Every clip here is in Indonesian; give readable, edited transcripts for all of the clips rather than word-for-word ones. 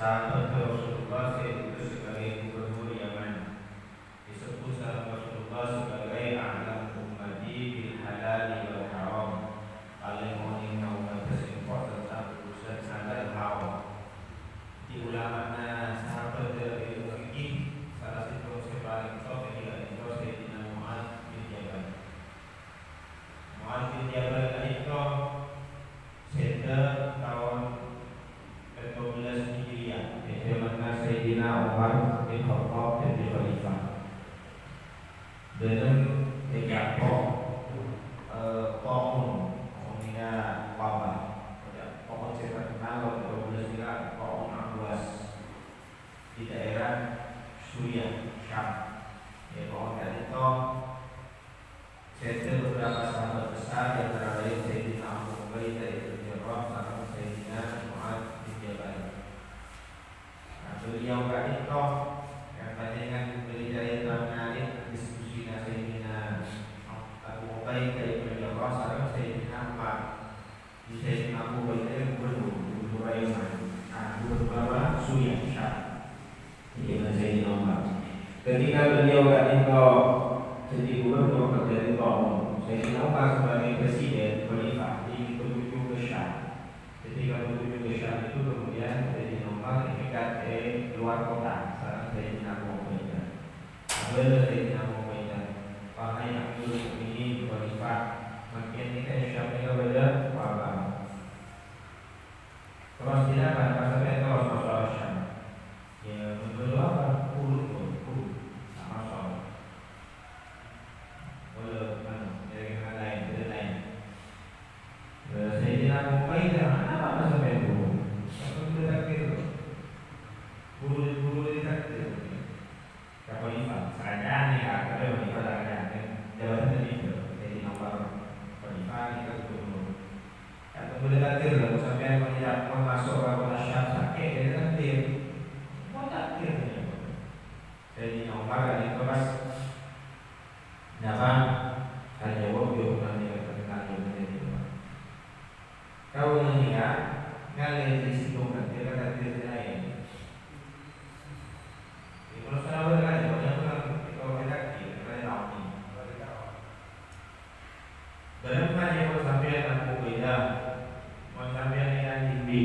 sahabat Rasulullah itu sebagai gubernur Yaman. Disebut sahabat Rasulullah sebagai a'lam ummati bil halal wal haram, paling mengenai umat tersebut tentang urusan halal haram. Di ulama sahabat dari fikih salah satu paling top adalah Sayyidina Mu'adz bin Jabal. Mu'adz bin Jabal itu sekitar tahun 12 Hijriah, di zaman Sayyidina Umar bin Khattab jadi khalifah. Dan terjatuh pohon pohonnya wabah. Pohon saya terkenal kalau 12 kira pohon Amwas di daerah Suriah, Syam. Ya, pohon tadi itu saya beberapa sahabat besar yang antara lain Sayyidina Abu Ubaidah bin Jarrah sama Sayyidina Mu'adz bin Jabal. Nah, beliau itu katanya kan beliau telah menarik diskusi Sayyidina Abu Ubaidah bin Jarrah sama Sayyidina Umar. Di Sayyidina Abu Ubaidah gubernur Yaman. Nah, gubernur Suriah, Syam. Ini Sayyidina Umar. Ketika beliau itu jadi gubernur terjadi tahun Sayyidina Umar sebagai presiden khalifah menuju ke Syam. Ketika menuju ke Syam itu kemudian Sayyidina Umar diikat ke luar kota. Sekarang Sayyidina Abu Ubaidah. Apabila Sayyidina Abu Ubaidah, wahai Amirul Mukminin khalifah, makin kita Syam ini berbeda wabah. Terus tidak akan sampai terus masalah Syam. Ya betul apa? Urut sama soal. Sayyidina Abu Ubaidah apa sampai itu? Sampai takdir. Buru ditakdir. Khalifah. Kerajaan ya, kalau kerajaan jabatan itu Sayyidina Umar khalifah itu gubernur. Atau boleh takdir lah sampai melihat masuk ke kota Syam sakit jadi takdir. Mau takdir ya. Sayyidina Umar itu pas dapat hanya wabyu nanti akan menjadi kau ini ya ngalir di situ kan dia kata dia lain. Di kalau saya berkata banyak orang kalau kita kita tahu ni. Dalam hal yang sampai Abu Ubaidah, sampai yang tinggi.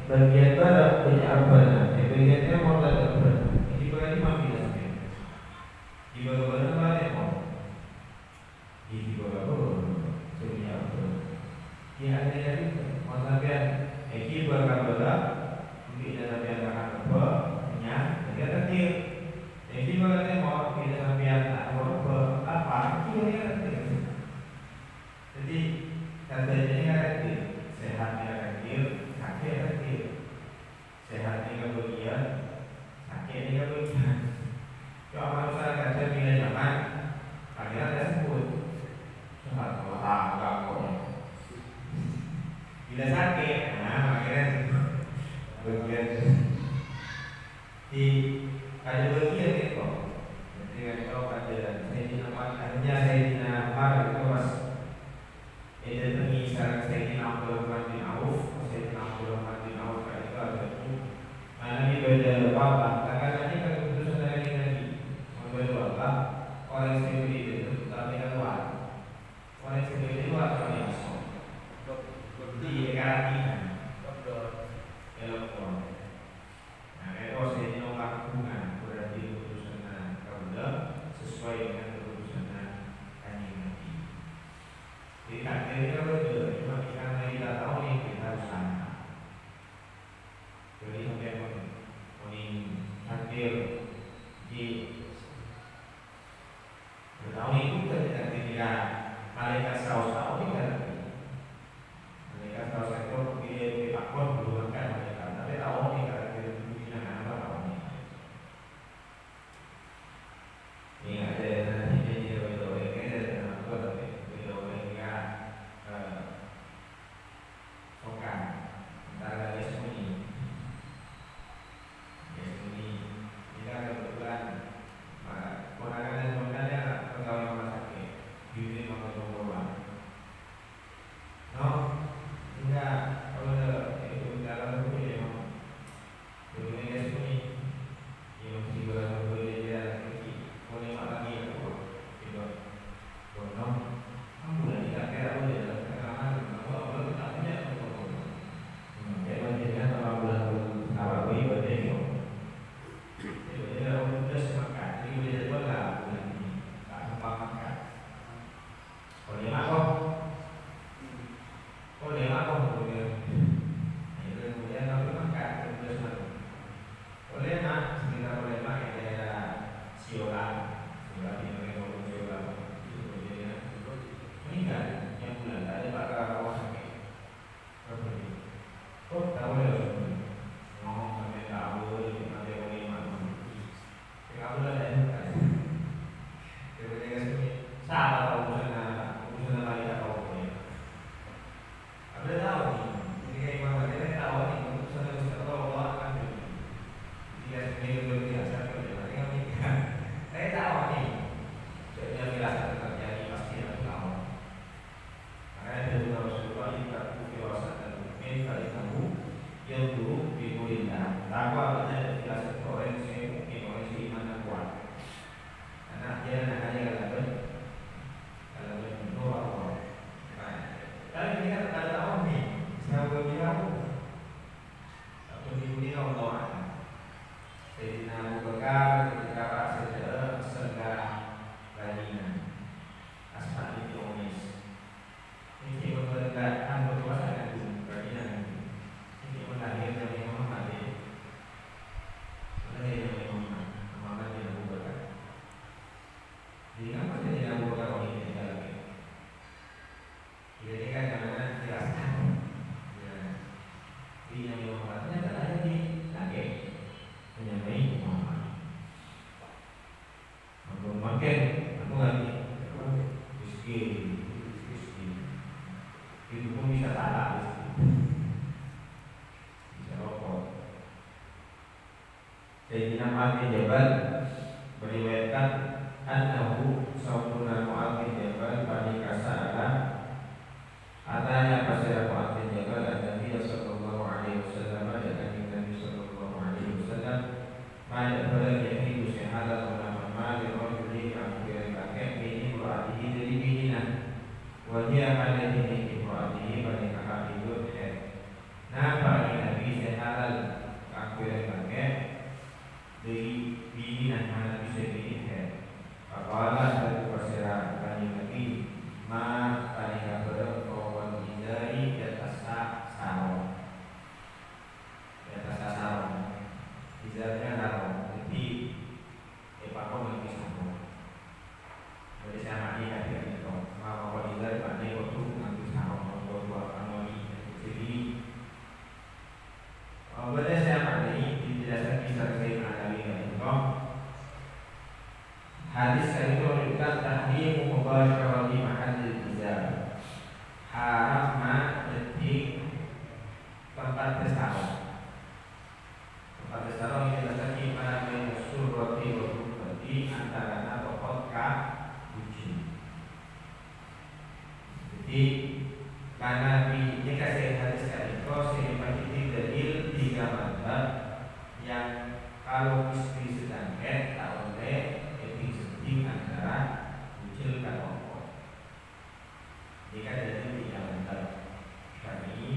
Bagian barat punya apa? Bagiannya mau tak apa? Ini berarti mampu sampai. Di bawah mana mau? Di bawah punya apa? Dia ada yang mau sampai. Ini berkata mungkin ada sampai akan apa? Nya, dia takdir. Ini berarti mau kita sampai apa? Dia takdir. Jadi katanya ini takdir. Sehatnya takdir, sakit takdir. Sehatnya kebagian, sakitnya kebagian. Kalau manusia kata bila zaman, akhirnya dia sebut sehat agak kok. Bila sakit, akhirnya bagian di ada bagian itu. Jadi kalau pada Sayyidina Umar, akhirnya Sayyidina Umar itu pas dia pergi sekarang Sayyidina Abdurrahman bin Auf, Sayyidina Abdurrahman bin Auf itu ada tu. Mana ni beda wabah, kadang-kadang kan keputusan dari lagi. Beda wabah, orang sendiri itu tak ada luar. Orang sendiri luar tak ada masuk. Di karantina. Elok. Nah, kalau Sayyidina Umar hubungan berarti keputusan kaula sesuai dengan keputusan Kanjeng Nabi. Jadi takdirnya betul, cuma karena kita tahu yang kita usaha. Jadi sampai kuning takdir di bertahun itu tidak malaikat saus tahu tidak. Malaikat saus itu Mu'adz bin Jabal meriwayatkan annahu sayyiduna Mu'adz bin Jabal panika sa'ala atanya pasira Mu'adz bin Jabal Nabi sallallahu alaihi wasallam dan Nabi sallallahu alaihi wasallam pada pada yahidu sehada ulama mali rajuli yang pakai ini berarti dari bininan wajah pada ini berarti pada kakak hidup nah bagi Nabi sehada akhirnya pakai dari bininan mana bisa bininan apabila dari pasira bagi Nabi ma pada kakak kawan dari di atas sarung di atas sarung izarnya sarung jadi pakau lebih sarung jadi saya mandi hati itu maka kalau izar mandi waktu ngambil sarung untuk dua kali jadi boleh saya mandi dijelaskan kisah saya mengenali itu hadis kali itu menunjukkan tahrim mubasyarati mahallil izar haram detik tempat bersarung. Tempat bersarung ini adalah di mana menyusul roti roti antara topot uji. Jadi karena ini kasih hadis kali itu saya bagi dalil 3 mazhab yang kalau istri sedang tak boleh setting antara uji dan topot. Jika dalil 3 mazhab Syafi'i,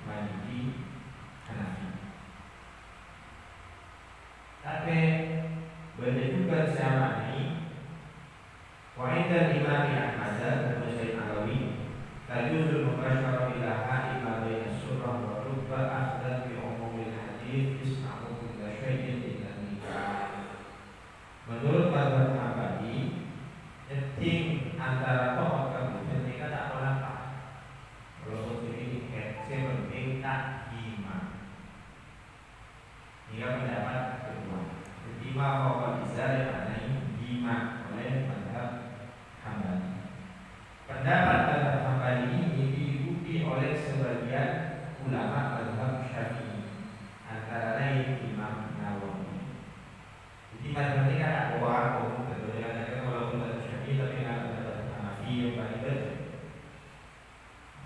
Maliki, Hanafi. Tapi boleh juga sama ini. Wa'inda Imam Ahmad dan Muslim Alawi, tajuzul mubasyarah ila ha'ima baina surah wa rubba akhdan bi umumil hadis isma'u kulla syai'in illa nikah. Menurut mazhab Hambali, setting antara topot dan nikah tak apa-apa. Kalau ini penting tak iman. Jika pendapat kedua, lima pokok izar yang mana iman oleh mazhab Hambali. Pendapat mazhab Hambali ini diikuti oleh sebagian ulama mazhab Syafi'i, antara lain Imam Nawawi. Jadi mazhab ini kan ada umum, tentunya ada walaupun mazhab Syafi'i tapi ada mazhab Hanafi yang paling benar.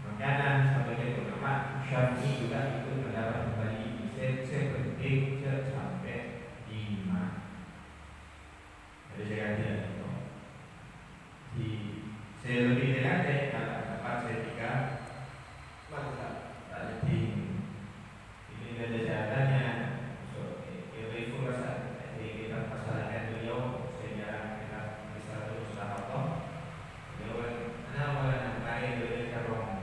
Makanya sebagai ulama Syafi'i juga ikut pendapat Hambali sepenting sampai iman. Jadi saya tidak tahu. Saya lebih dengar karena pendapat saya 3 mazhab tak jadi. Ini ada syaratnya. Itu rasa kita masalahkan beliau sejarah kita bisa terus tahu. Beliau nama nampai beliau karong.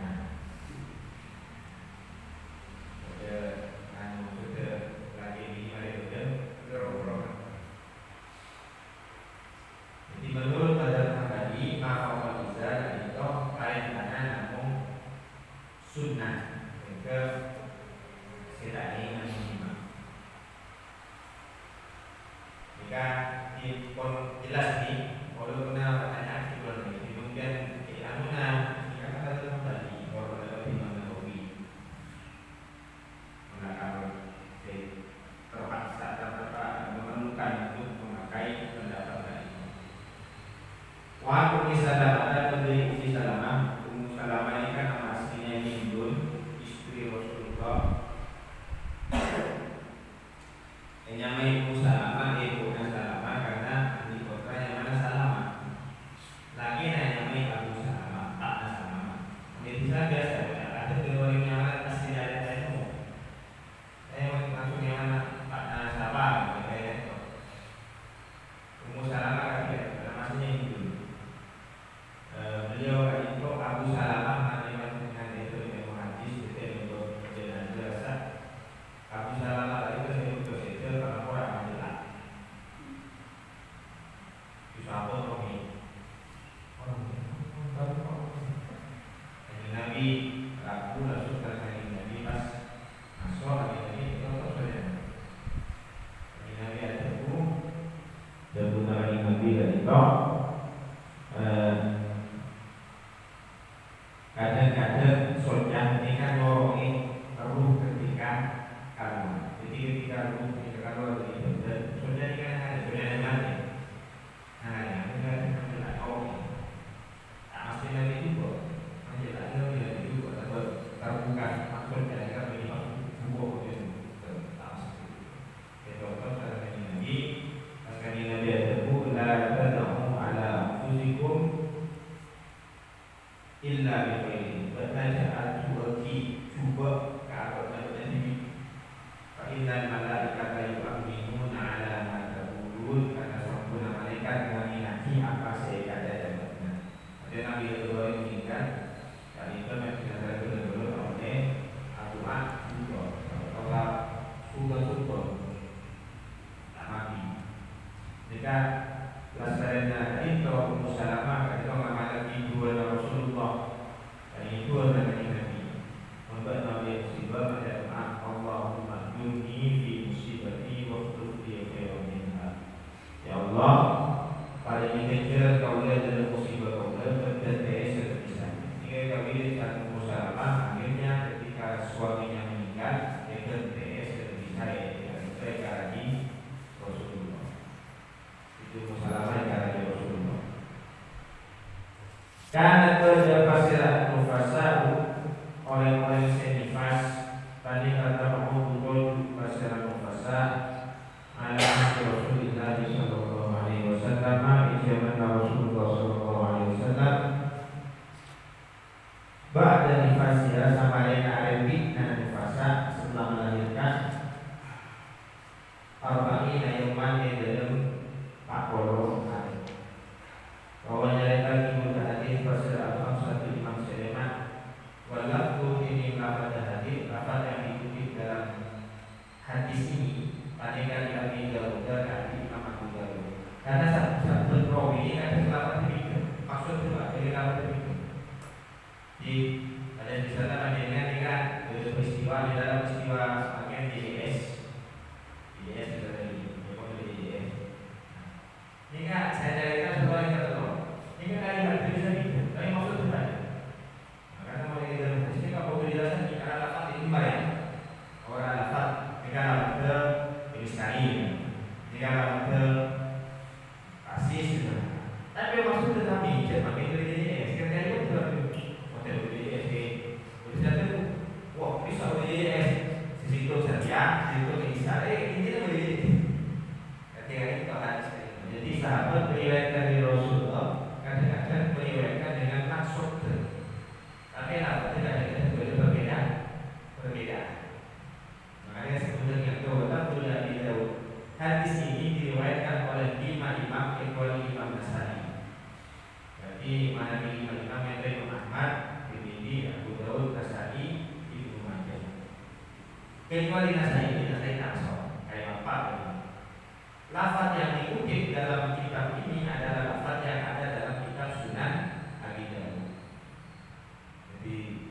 Jadi menurut mazhab Hambali mafawal izar itu kaitannya namun sunnah ke sedang imam. Jika dipun jelas nih, kalau pernah pertanyaan di bulan ini, kemudian ilmunya jika kata Hambali kalau ada Imam Nawawi menakar terpaksa memerlukan untuk memakai pendapat tadi. Wah, Ummi Salamah dan pendiri Ummi Salamah. Ummi Salamah ini kan nama aslinya Hindun, istri Rasulullah. meninggal dengan TS dan bisa mereka lagi Rasulullah. Itu masalahnya karena Rasulullah. Karena kerja pasirat nufasa oleh senifas tadi kata Muhammad pasirat nufasa ala Rasulullah sallallahu alaihi wasallam zaman Rasulullah sallallahu alaihi wasallam ba'da nifasnya sama lain arabi dan nifasa setelah melahirkan arba'ina yawman dalam 40 hari. Bahwa nyarita ibu hadis pasal al-Khamsatu Imam Sulaiman walaktu ini lafaz hadis lafaz yang diikuti dalam hadis ini panekan kami Dawud dan Imam Abu Dawud. Karena satu perawi ini ada lafaz demikian. Maksud itu ada lafaz demikian. Di ada di sana dengan peristiwa di dalam peristiwa bagian DDS sudah dari DDS. Ini kan saya ceritakan sebuah yang terlalu. Ini kan kalimat bisa gitu, tapi maksud itu kan. Karena mau di dalam hadis ini kalau penjelasan di karena lafaz itu banyak. Orang lafaz jika lafaz sekali, jika lafaz asis. Tapi maksud tetapi jangan pakai DDS. Sekali itu hotel DDS. Jadi wah bisa DDS. Situ saja, situ Israel ini DDS. Ketika itu hadis. Jadi sahabat meriwayatkan dari Rasulullah kadang-kadang meriwayatkan dengan maksud, tapi kadang-kadang berbeda. Makanya sebenarnya Dawud dari Dawud. Hadis ini diriwayatkan oleh 5 imam kecuali Imam Nasai. Jadi mana imam yang Imam Ahmad, Tirmidzi, Abu Dawud, Nasai, Ibnu Majah. Kecuali Nasai Nasr, kayak apa? Lafaz yang dikutip dalam kitab ini adalah lafaz yang ada dalam kitab Sunan Abi Dawud. Jadi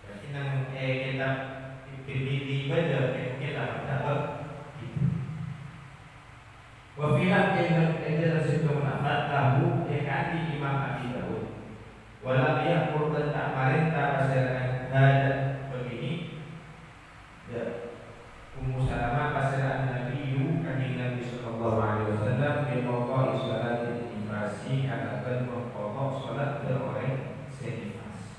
kitab Tirmidzi baca kitab itu. Wa filah yang situ lafaz lahu yakati Imam Abi Dawud. Walam yaqul tentang marintah pasal hadat begini. Ya. Ummu Salamah pasal Nabi Nabi sallallahu alaihi wasallam membawa salat nifasi akan membawa salat orang senifas.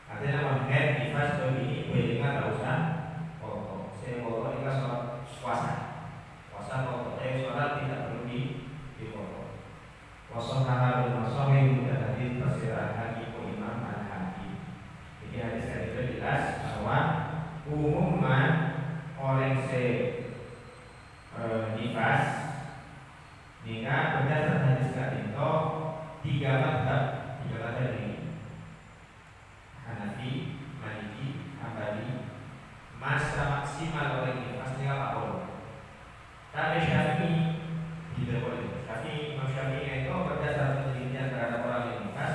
Artinya menghead nifas begini dengan tak usah pokok. Saya bawa ini salat puasa pokok. Salat tidak perlu dipokok. Wasahha bin Masahih dan hadis tafsir Al-Hakim Imam Al-Hakim. Jadi hadis itu jelas bahwa umumnya orang nifas nikah berdasarkan hadis itu 3 mazhab ini Hanafi, Maliki, Hambali. Masa maksimal orang nifas tinggal 40. Tapi Syafi'i tidak boleh. Imam Syafi'i itu berdasarkan penelitian terhadap orang yang nifas,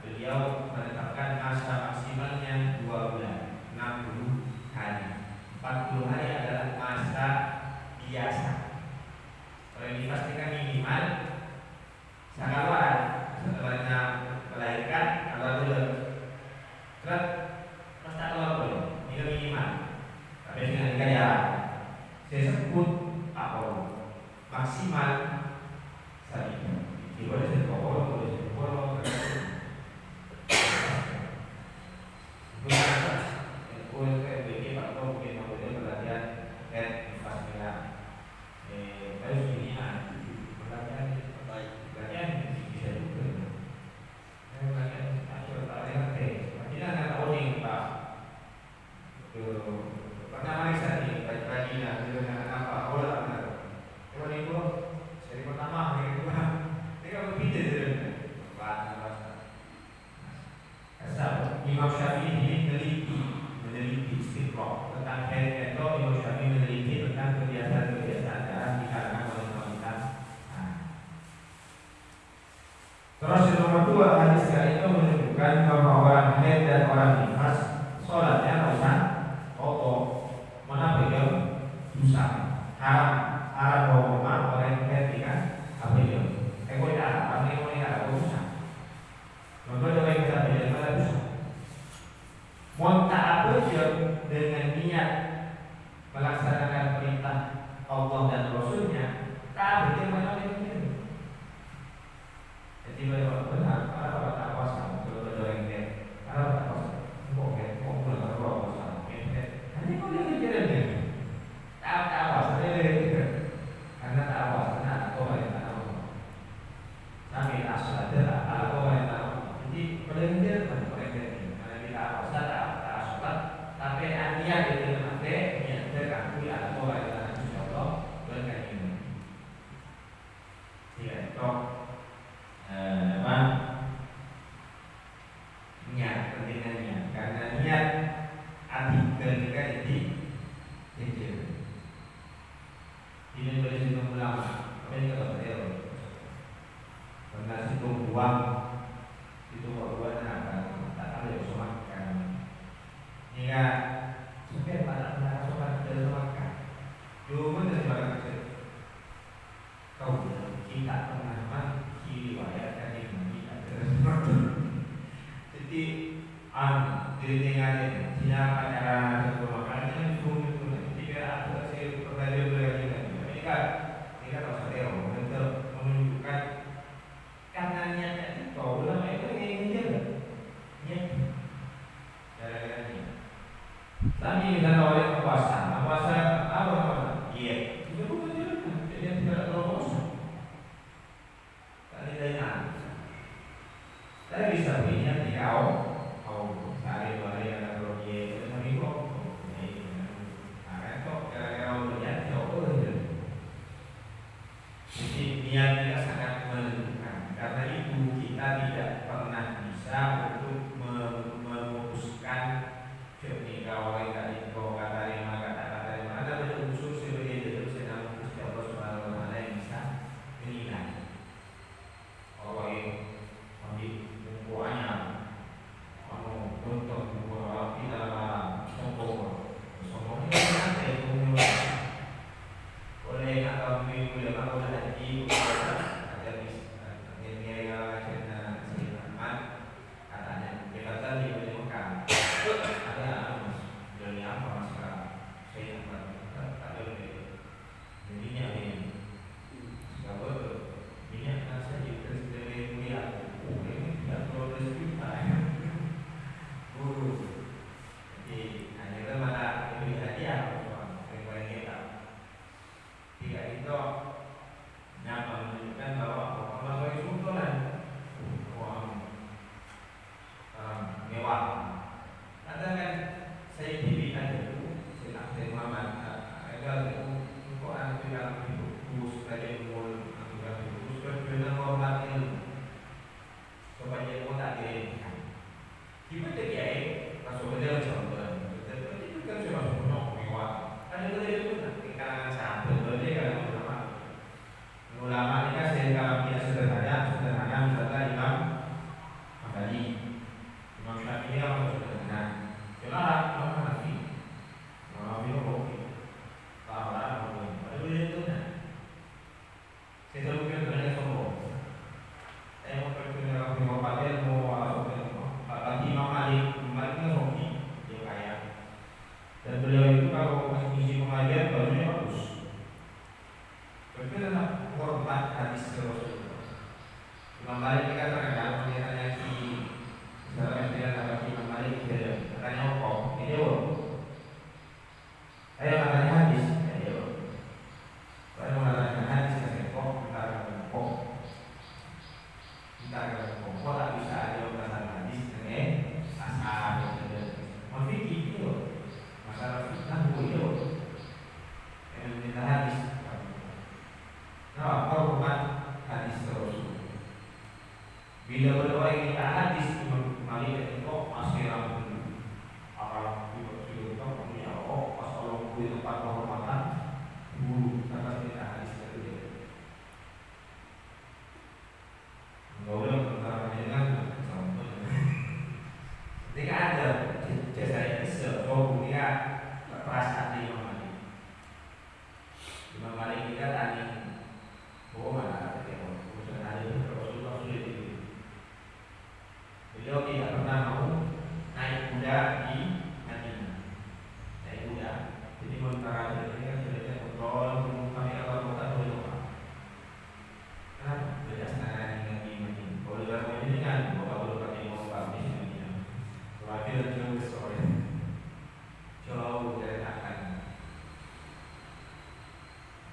beliau menetapkan masa maksimalnya 2 bulan, 60 hari. 40 hari adalah masa biasa. Kalau dipastikan minimal sangat setelahnya melahirkan atau belum. Terus masa keluar boleh, ini minimal. Tapi dengan gaya saya sebut apa? Maksimal tadi. Boleh sekol, boleh sekol. Imam Syafi'i meneliti istiqroh tentang haid itu. Imam Syafi'i meneliti tentang kebiasaan-kebiasaan darah di kalangan wanita. Terus yang nomor 2, hadis itu menunjukkan bahwa orang haid dan orang nifas sholatnya tak usah kotor. Mana beliau dosa haram bahwa orang haid kan apa beliau? Kau tidak apa ni kau tidak apa dosa. Maka orang kita beliau mana dosa. Monta apa dengan niat niat melaksanakan perintah Allah dan Rasulnya, tak bikin mana ini. Jadi benar, kalau tak puasa, kalau berdoa yang kalau tak puasa, kok pulang kalau puasa, hanya kau lihat jalan ni, tak puasa ni, karena tak puasa, kau boleh tak tahu. Kami asal ada, kalau kau boleh tahu. Jadi paling dia mana paling dia ni, mana kita puasa tak asal, tapi niat itu nanti niat terkakui ada kau boleh tahu insyaallah dengan ini. Tidak kau niat pentingnya karena niat artikel kan ini boleh situng ulama apa yang kalau saya karena situng buang apa tak ada yang somakan hingga sampai pada somakan dari somakan cuma dari barang kecil kau kita pernah diriwayatkan di jadi dirinya siapa cara makannya itu ketika ada si pertanyaan berikutnya ini kan harus ada untuk menunjukkan karena niatnya itu ulama itu ingin jaga niat gara-gara ini. Tapi misalnya orang puasa apa iya itu bukan jalan jadi tidak terlalu tadi saya bisa punya di kau sehari dua hari ada proyek tapi kok nah kok gara-gara berniat jauh aja jadi niatnya sangat menentukan karena itu kita tidak pernah bisa untuk memutuskan jika orang tadi kau kata lima kata-kata lima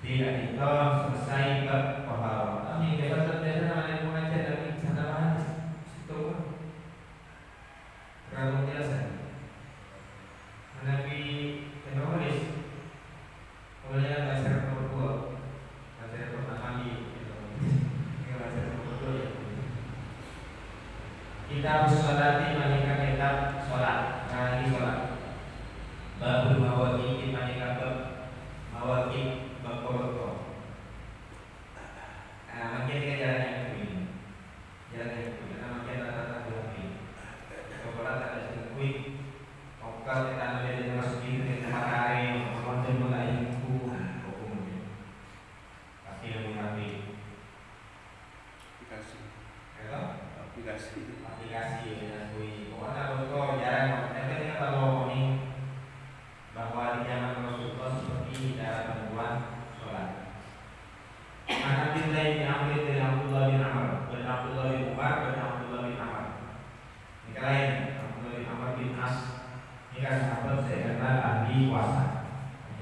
Tidak itu selesai bab toharoh. Kami biasa ada mengajar dari sana hadis situ terlalu biasa. Nabi penulis mulanya bahasa nomor 2, bahasa pertama ini bahasa nomor 2 ya. Kitab sholati manika kitab sholat, hari sholat. Babul mawaqit manika bab mawaqit bab. Makin kita jalan yang ini, karena makin rata-rata ini. Sholat ada sirkuit, okal kita ambil dari masjid dari tempat lain, orang yang mulai hukum, pasti lebih rapi. Aplikasi dengan kui. Pokoknya kalau jarang, tapi kalau ini bahwa di zaman Rasulullah seperti dalam membuat sholat. Anak Abdullah bin Amr dari Abdullah bin Amr, dan Abdullah bin Umar dan Abdullah bin Amr. Ini lain, Abdullah bin Amr bin As. Ini kan sahabat saya kenal ahli puasa.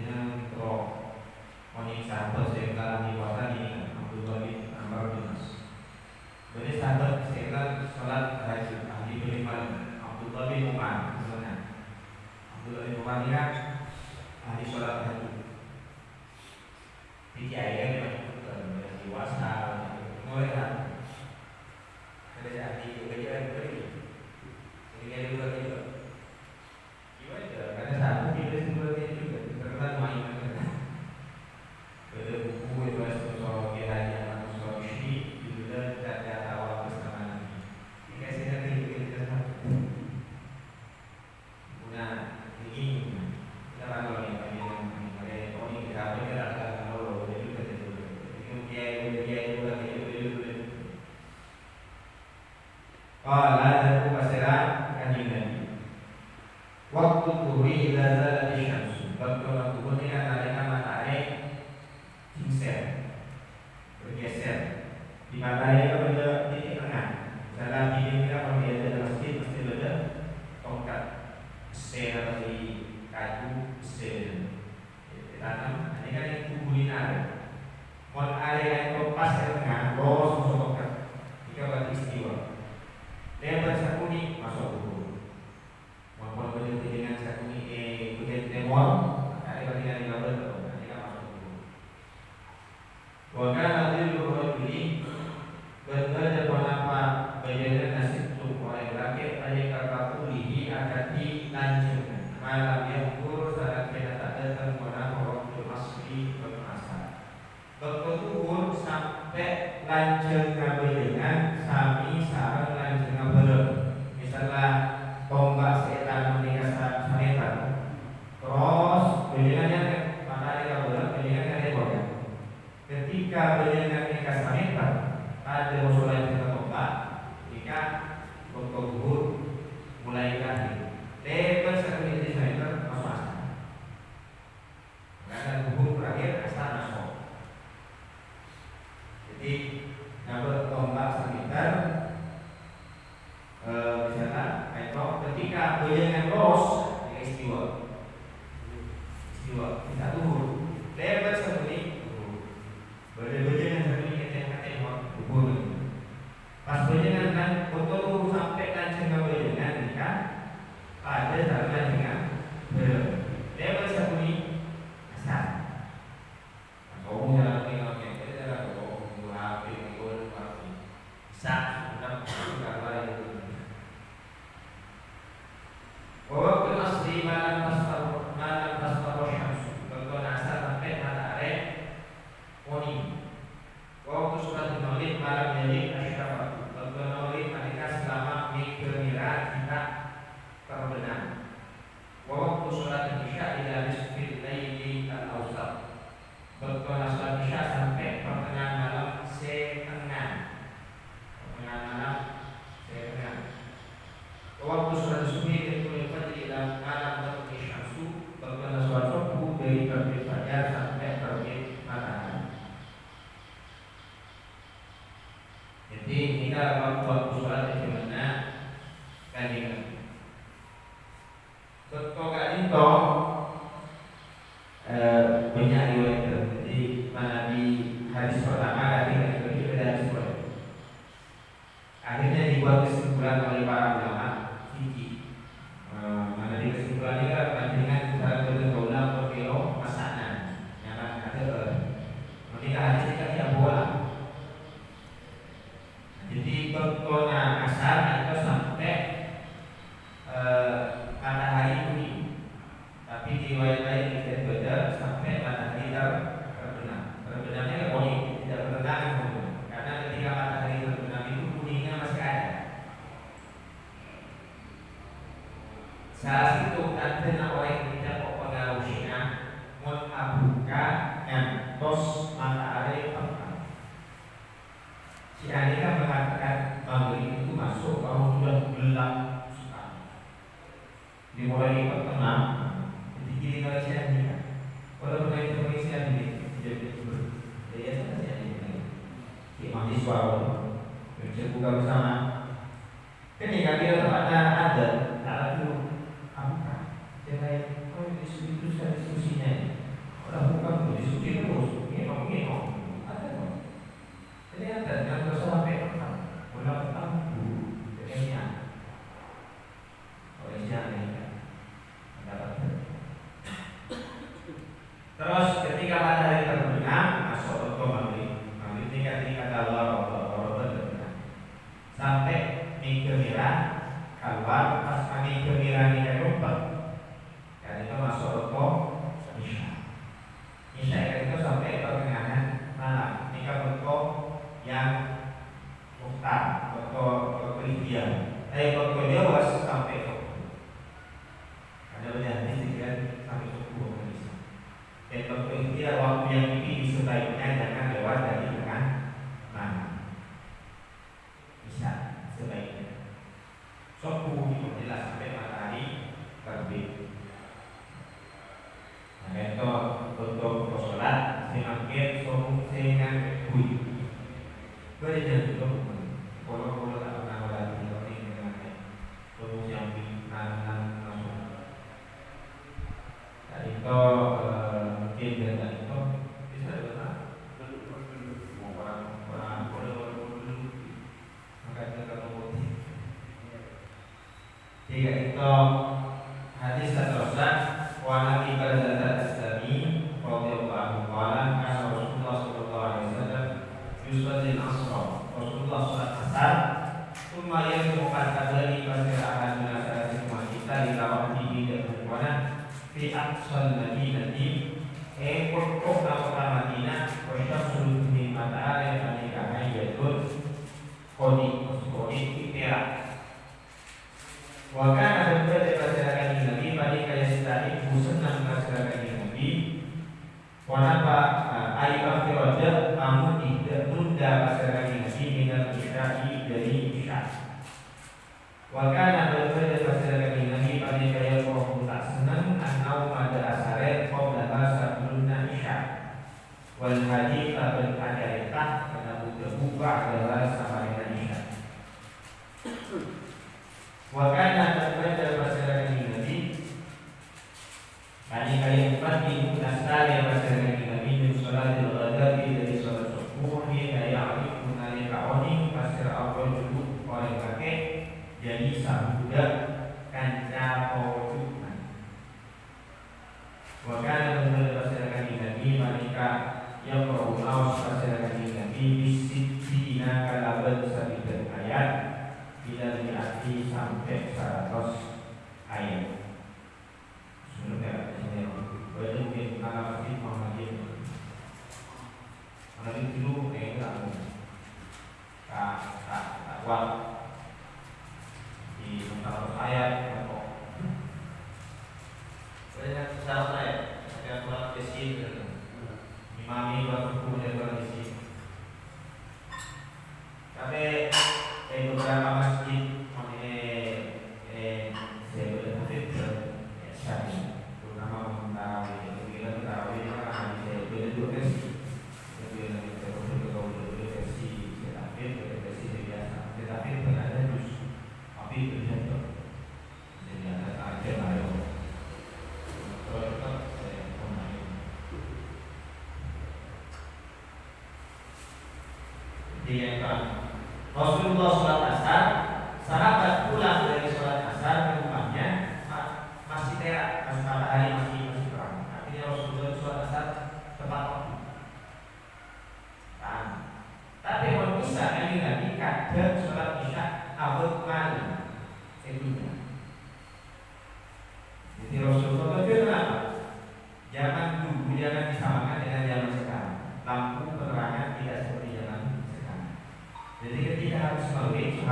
Jadi kalau ini sahabat saya kenal ahli puasa ini Abdullah bin Amr bin As. Jadi sahabat saya kenal sholat tahajud ahli beriman Abdullah bin Umar. Abdullah bin Umar ini ahli sholat tahajud. Di kiai kan dewasa, mulai kan ada ahli juga jadi ini juga gimana karena satu kita sebenarnya juga terkenal main ada buku itu soal kehadiran atau soal ini juga tidak awal bersama ini kasihnya kita punya ini kita kalau ini ini kita akan Qala dan pasirah kanjeng Nabi. Waktu tuhri ila zalati syamsu. Waktu waktu ini kan matahari singsel, bergeser. Di matahari itu ada titik tengah. Dalam titik kita kalau dia ada masjid mesti ada tongkat besi atau di kayu besi ditanam. Ini kan yang tubuh linear. Mau area yang pas ke tengah, los tongkat. Jika berarti istiwa. Lebar sakuni masuk dulu. Mau berhenti dengan sakuni berhenti demon. Ada bagian di bawah itu, nanti kan masuk dulu. Waktu nanti dulu beli berada penapa bayaran nasib tuh oleh laki ada kata kulihi akan dilanjutkan. Malam yang ukur saat kita tak datang pada waktu asli bermasa. Berkumpul sampai lanjut ngabelingan sami sarang lanjut ngabeleng. Misalnya tombak setan menikah sanetan. Terus belingannya matahari ngabeleng, belingannya rebor. Ketika belingan menikah sanetan, ada musuh kita tombak. Jika berkumpul mulai lahir. Lebar sekali sanetan masuk asal. Karena kumpul berakhir asal masuk. Jadi nabur tombak sekitar misalnya ketika bejangan los istiwa kita turun lebar seperti bejangan seperti kata kubur pas bejangan kan untuk turun sampai kan cengang bejangan kan ada dalam dengan lebar seperti asal ngomong jalan tinggal Waktu asli malam tasawuf syamsu. Waktu asar sampai matahari morning. Waktu surat maulid malam jadi asyrafat. Waktu maulid mereka selama mengkira kita terbenam. Waktu surat isya ila nisfil laili al-awsat. Waktu surat isya sampai pertengahan malam setengah. Waktu surat subuh itu fajr ila malam terbenam syamsu. Waktu surat subuh dari terbit fajar sampai terbit matahari. Jadi kita waktu sholat itu mana kanjeng. Ketika itu banyak riwayat. Jadi misbahun, buka bersama. Ketika kita tempatnya ada, tak ada apa? Jangan itu sudah diskusinya. Orang bukan diskusi terus, ngomong. Ada kok. Jadi ada yang sampai ulang kayaknya. Oh jangan dapat. Terus ketika matahari terbenam, masuk otomatis. Ketika Allah berbenam sampai gembira keluar pas kami gembira ini rumput dan itu masuk Isya itu sampai pertengahan malam ini bentuk yang muhtar bentuk ideal bentuk Jawa sampai ada banyak ini sampai subuh dan bentuk ideal waktu yang ini sebaiknya jangan lewat dari tengah malam bisa sebaiknya subuh itu jelas sampai matahari terbit. Nah itu untuk sholat semakin subuh dengan hui. Berjadi juga kalau tak pernah lagi ini dengan subuh yang nanam masuk. Dan itu mungkin dengan itu bisa juga orang boleh makanya kalau jika itu hadis teruskan wa nabi Barzah As-Sami radhiyallahu anhu kana Rasulullah sallallahu alaihi wasallam yusalli al-asr Rasulullah salat asar thumma yarji'u qadari fasira'a junasati kita ila wahdihi dan fi aqsal madinati pokok kota Madinah wa syamsul fi mata'ari manika hayyatun qadi ikhtira wa kana berada pada Nabi pada kaya senang masyarakat Nabi wanapa ayat firada namun tidak tunda masyarakat Nabi dengan isya'i dari isya' wa kana berada masyarakat Nabi pada kaya roh tak senang anau pada asare qabla sebelumnya isya' wal hadith tabel ajaritah karena buka adalah sama dengan isya' wa kana berada masyarakat Nabi Kali kali pagi nasari masyarakat Nabi min sholatil ghadati dari sholat subuh hingga ya'rif nalika oni pasir awal dulu oleh kakek jadi sang budak kanca pojukan. Wakana menurut masyarakat Nabi malika yang berunaus masyarakat Nabi bisidina kalaban sabidan ayat bila diarti sampai 100 ayat. Sebenarnya wajib anak masjid Muhammadiyah. Anak itu dulu tak kuat di masalah ayat atau banyak masalah ayat. Ada surat Yasin, imami berhukum dan berisi. Tapi beberapa masjid Rasulullah sholat asar, sahabat pulang dari sholat asar ke rumahnya masih terak, matahari masih terang. Artinya Rasulullah sholat asar tepat waktu. Tapi manusia ini lagi kadang sholat isya awal malam sebelumnya. Jadi Rasulullah itu kenapa? Zaman dulu jangan disamakan dengan zaman sekarang. Lampu penerangan tidak seperti zaman sekarang. Jadi ketika harus maghrib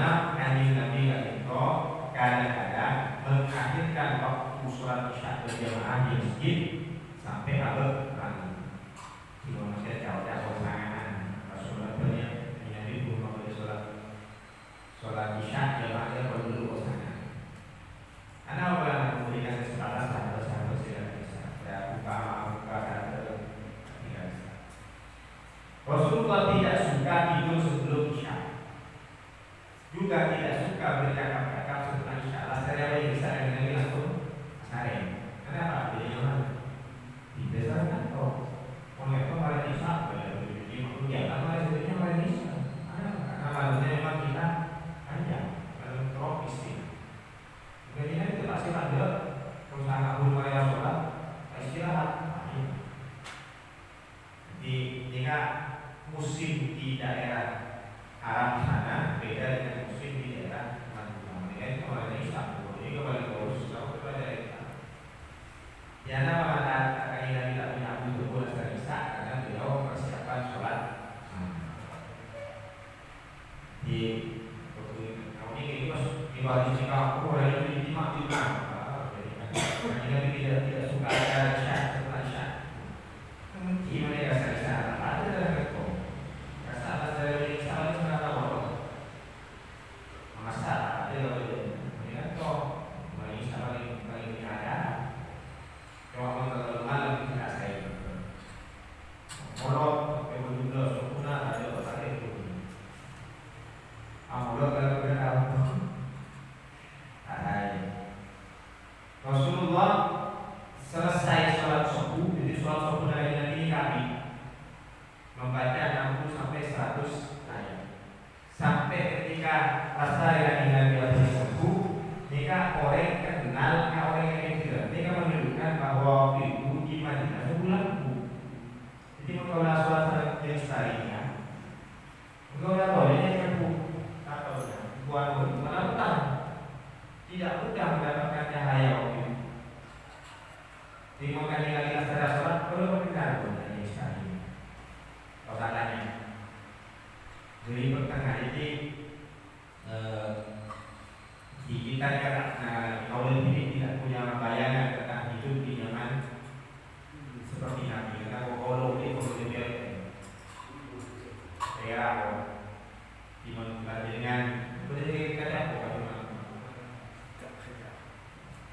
Zainab kanjeng Nabi itu kadang-kadang mengakhirkan waktu sholat isya berjamaah di masjid sampai abad di manusia jauh-jauh sangat. Rasulullah banyak Nabi pun mau sholat isya jamaahnya perlu sangat. Karena orang memberikan kesempatan sahabat-sahabat tidak bisa. Ya buka dan tidak bisa. Rasulullah tidak suka tidur sebelum isya. Juga tidak suka bercakap-cakap setelah isya. Alasannya apa yang bisa dengan Nabi langsung sare. Kenapa? Beliau mana? Di desa kan kok. Orang itu malah isya. Ya kan malah sebenarnya malah isya. Karena malamnya memang kita panjang dalam tropis ini. Kemudian itu pasti ada perusahaan kabur mereka sholat, istirahat. Jadi jika musim di daerah Arab sana beda dengan musim di daerah Madinah. Mereka itu orang Islam, jadi kembali ke Islam kepada Islam. Yang nama kali Nabi tak punya Abu Bakar dan Isa karena beliau persiapan sholat. Di tahun ini pas di bawah di kampung orang itu dimak. Jadi Nabi tidak suka ada isya setelah isya. Gimana ya saya ada dalam itu. Rasa dari isya itu nggak tahu. Masa ada yang toh mulai isya paling ada. Kalau terlalu malam tidak saya. Kalau berbeda sempurna ada otak itu. Amullah kalau berapa? Rasulullah selesai sholat subuh, jadi sholat subuh dari Nabi kami membaca 60 sampai 100 ayat. Sampai ketika rasa yang Nabi habis subuh, jika orang kenal, orang yang tidak, mereka menunjukkan bahwa itu di Madinah sebulan subuh. Jadi mengkaulah sholat yang setarinya, mengkaulah bolehnya subuh. Buat melakukan tidak mudah mendapatkan cahaya waktu itu. Dimulai lagi secara sholat perlu berbicara dari sekali. Kotakannya. Jadi pertengah ini di kita kalau ini tidak punya bayangan tentang hidup di zaman seperti Nabi. Karena kalau ini perlu era dimulai dengan boleh kata apa?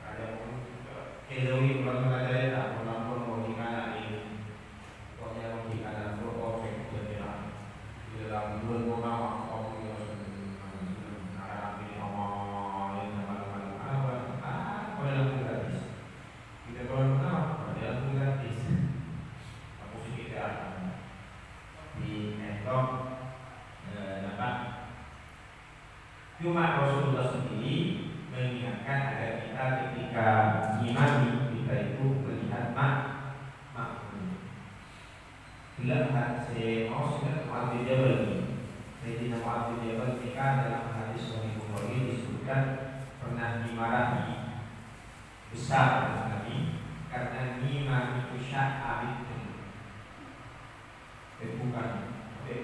Ada pun Elohi bukan ada tak pun logika ini. Pokoknya logika dalam proses berjalan di dalam dua orang yang Arab ini yang nama-nama apa dalam gratis. Kita kalau nama dalam gratis. Aku sih kita di netop dapat. Cuma Rasulullah sendiri mengingatkan agar kita ketika imani kita itu melihat makmum. Lihat saya mau sudah Mu'adz bin Jabal ini. Sayyidina Mu'adz bin Jabal ketika dalam hadis Sahih Bukhari disebutkan pernah dimarahi besar oleh Nabi karena ngimami itu sya'abid. Bukan. Tapi